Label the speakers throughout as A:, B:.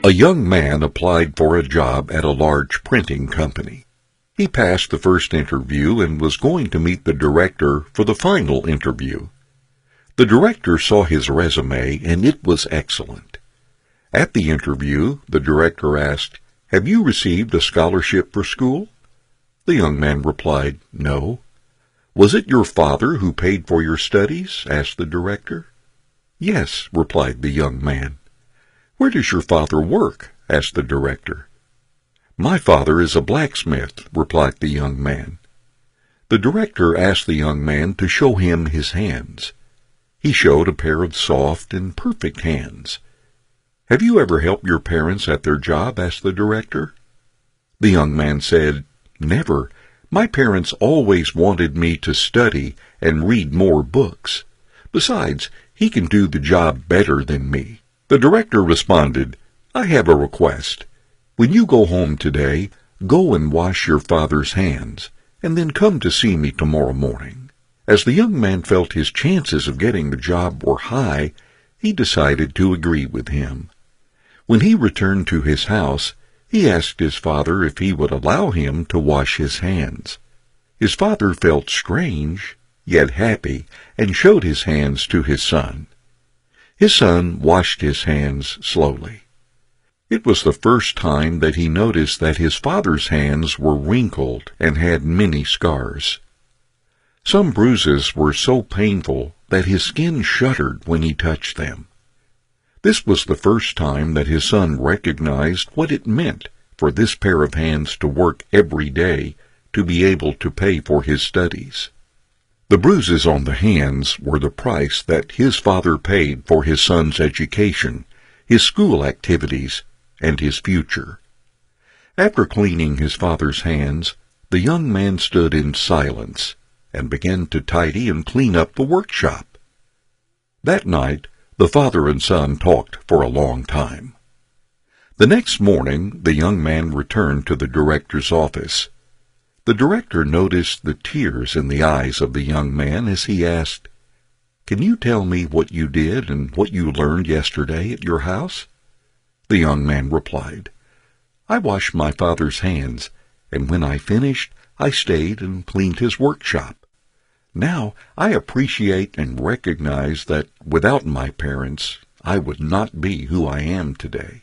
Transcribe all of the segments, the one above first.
A: A young man applied for a job at a large printing company. He passed the first interview and was going to meet the director for the final interview. The director saw his resume, and it was excellent. At the interview, the director asked, "Have you received a scholarship for school?" The young man replied, "No." "Was it your father who paid for your studies?" asked the director. "Yes," replied the young man. "Where does your father work?" asked the director. "My father is a blacksmith," replied the young man. The director asked the young man to show him his hands. He showed a pair of soft and perfect hands. "Have you ever helped your parents at their job?" asked the director. The young man said, "Never. My parents always wanted me to study and read more books. Besides, he can do the job better than me." The director responded, "I have a request. When you go home today, go and wash your father's hands, and then come to see me tomorrow morning." As the young man felt his chances of getting the job were high, he decided to agree with him. When he returned to his house, he asked his father if he would allow him to wash his hands. His father felt strange, yet happy, and showed his hands to his son. His son washed his hands slowly. It was the first time that he noticed that his father's hands were wrinkled and had many scars. Some bruises were so painful that his skin shuddered when he touched them. This was the first time that his son recognized what it meant for this pair of hands to work every day to be able to pay for his studies. The bruises on the hands were the price that his father paid for his son's education, his school activities, and his future. After cleaning his father's hands, the young man stood in silence and began to tidy and clean up the workshop. That night, the father and son talked for a long time. The next morning, the young man returned to the director's office. The director noticed the tears in the eyes of the young man as he asked, "Can you tell me what you did and what you learned yesterday at your house?" The young man replied, "I washed my father's hands, and when I finished, I stayed and cleaned his workshop. Now I appreciate and recognize that without my parents, I would not be who I am today.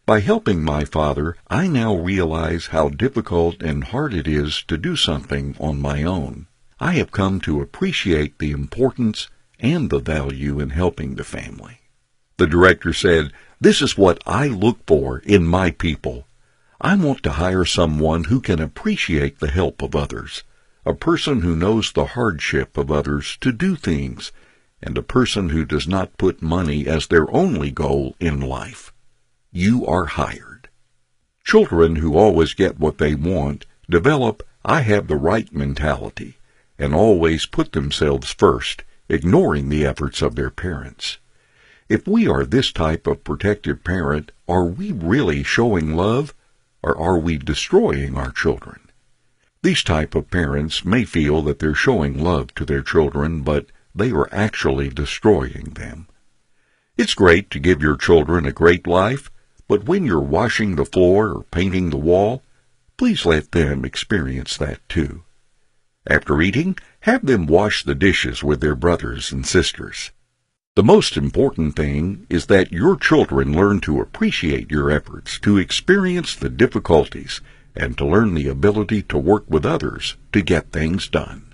A: By helping my father, I now realize how difficult and hard it is to do something on my own. I have come to appreciate the importance and the value in helping the family." The director said, "This is what I look for in my people. I want to hire someone who can appreciate the help of others, a person who knows the hardship of others to do things, and a person who does not put money as their only goal in life. You are hired." Children who always get what they want develop "I have the right" mentality and always put themselves first, ignoring the efforts of their parents. If we are this type of protective parent, are we really showing love, or are we destroying our children? These type of parents may feel that they're showing love to their children, but they are actually destroying them. It's great to give your children a great life, but when you're washing the floor or painting the wall, please let them experience that too. After eating, have them wash the dishes with their brothers and sisters. The most important thing is that your children learn to appreciate your efforts, to experience the difficulties, and to learn the ability to work with others to get things done.